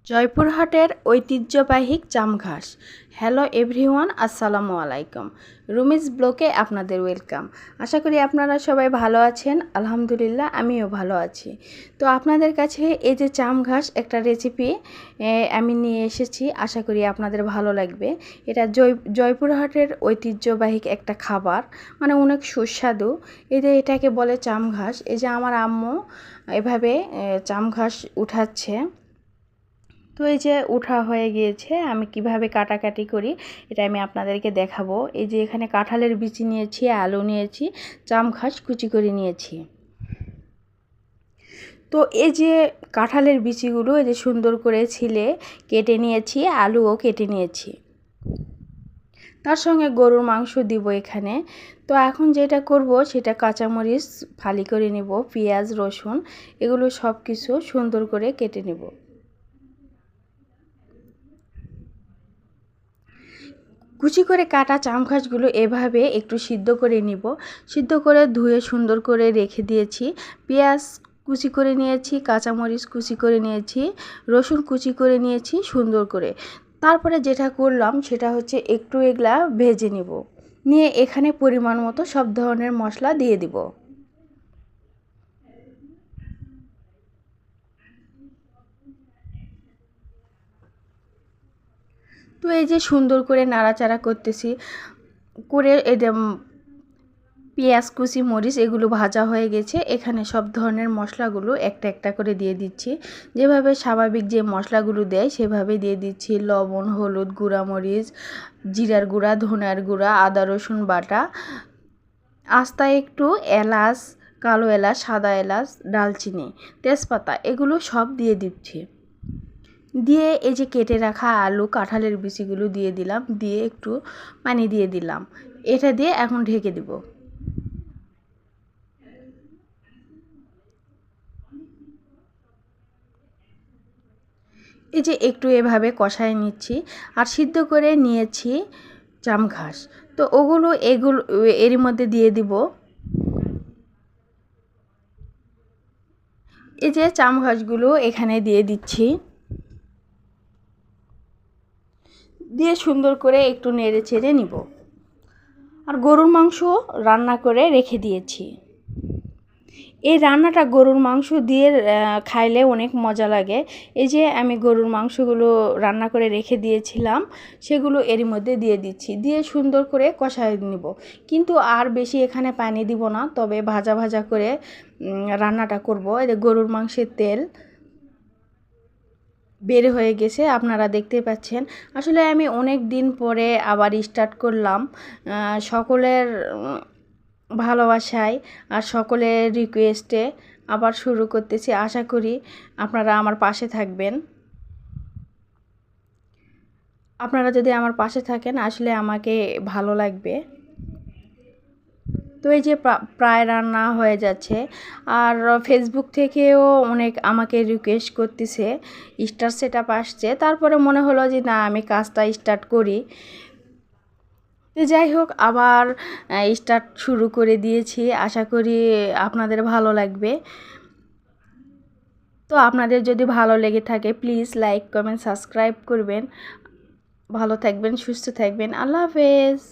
জয়পুরহাটের ঐতিহ্যবাহী জামঘাস। Hello everyone, আসসালামু আলাইকুম। রুমিজ ব্লকে আপনাদের ওয়েলকাম। আশা করি আপনারা সবাই ভালো আছেন। আলহামদুলিল্লাহ আমিও ভালো আছি। তো আপনাদের কাছে এই যে জামঘাস একটা রেসিপি আমি নিয়ে এসেছি, আশা করি আপনাদের ভালো লাগবে। এটা জয়পুরহাটের ঐতিহ্যবাহী একটা খাবার, মানে অনেক সুস্বাদু। এই যে এটাকে বলে জামঘাস। এই যে আমার আম্মু এভাবে জামঘাস উঠাচ্ছে। তো এই যে উঠা হয়ে গিয়েছে, আমি কিভাবে কাটাকাটি করি এটা আমি আপনাদেরকে দেখাবো। এই যে এখানে কাঁঠালের বিচি নিয়েছি, আলু নিয়েছি, জামঘাস কুচি করে নিয়েছি। তো এই যে কাঁঠালের বিচিগুলো এই যে সুন্দর করে ছিলে কেটে নিয়েছি, আলুও কেটে নিয়েছি। তার সঙ্গে গরুর মাংস দিব এখানে। তো এখন যেটা করব সেটা কাঁচামরিচ ফালি করে নেব, পেঁয়াজ রসুন এগুলো সব কিছু সুন্দর করে কেটে নেব। কুচি করে কাটা জামঘাসগুলো এভাবে একটু সিদ্ধ করে নিব। সিদ্ধ করে ধুয়ে সুন্দর করে রেখে দিয়েছি। পেঁয়াজ কুচি করে নিয়েছি, কাঁচামরিচ কুচি করে নিয়েছি, রসুন কুচি করে নিয়েছি সুন্দর করে। তারপরে যেটা করলাম সেটা হচ্ছে একটু এগুলা ভেজে নেব। নিয়ে এখানে পরিমাণ মতো সব ধরনের মশলা দিয়ে দিব। তো এই যে সুন্দর করে নাড়াচাড়া করতেছি করে পেঁয়াজ কুচি মরিচ এগুলো ভাজা হয়ে গেছে। এখানে সব ধরনের মশলাগুলো একটা একটা করে দিয়ে দিচ্ছি। যেভাবে স্বাভাবিক যে মশলাগুলো দেয় সেভাবে দিয়ে দিচ্ছি। লবণ, হলুদ, গুঁড়া মরিচ, জিরার গুঁড়া, ধনিয়ার গুঁড়া, আদা রসুন বাটা, আস্তা একটু এলাচ, কালো এলাচ, সাদা এলাচ, দারচিনি, তেজপাতা এগুলো সব দিয়ে দিচ্ছি। দিয়ে এই যে কেটে রাখা আলু, কাঁঠালের বিচিগুলো দিয়ে দিলাম, দিয়ে একটু পানি দিয়ে দিলাম। এটা দিয়ে এখন ঢেকে দিব। এই যে একটু এভাবে কষায় নিচ্ছি। আর সিদ্ধ করে নিয়েছি জামঘাস, তো এগুলো এরই মধ্যে দিয়ে দিব। এই যে জামঘাসগুলো এখানে দিয়ে দিচ্ছি, দিয়ে সুন্দর করে একটু নেড়ে চেড়ে নিব। আর গরুর মাংস রান্না করে রেখে দিয়েছি। এই রান্নাটা গরুর মাংস দিয়ে খাইলে অনেক মজা লাগে। এই যে আমি গরুর মাংসগুলো রান্না করে রেখে দিয়েছিলাম, সেগুলো এরই মধ্যে দিয়ে দিচ্ছি। দিয়ে সুন্দর করে কষায় নিব। কিন্তু আর বেশি এখানে পানি দিব না, তবে ভাজা ভাজা করে রান্নাটা করব। এই যে গরুর মাংসের তেল বের হয়ে গেছে, আপনারা দেখতে পাচ্ছেন। আসলে আমি অনেক দিন পরে আবার স্টার্ট করলাম, সকলের ভালোবাসায় আর সকলের রিকোয়েস্টে আবার শুরু করতেছি। আশা করি আপনারা আমার পাশে থাকবেন। আপনারা যদি আমার পাশে থাকেন আসলে আমাকে ভালো লাগবে। তো এই যে প্রায় রান্না হয়ে যাচ্ছে। আর ফেসবুক থেকেও অনেক আমাকে রিকোয়েস্ট করতেছে, স্টার সেটআপ আসছে। তারপরে মনে হলো যে না, আমি কাজটা স্টার্ট করি। তো যাই হোক, আবার স্টার্ট শুরু করে দিয়েছি। আশা করি আপনাদের ভালো লাগবে। তো আপনাদের যদি ভালো লেগে থাকে প্লিজ লাইক, কমেন্ট, সাবস্ক্রাইব করবেন। ভালো থাকবেন, সুস্থ থাকবেন। আল্লাহ হাফেজ।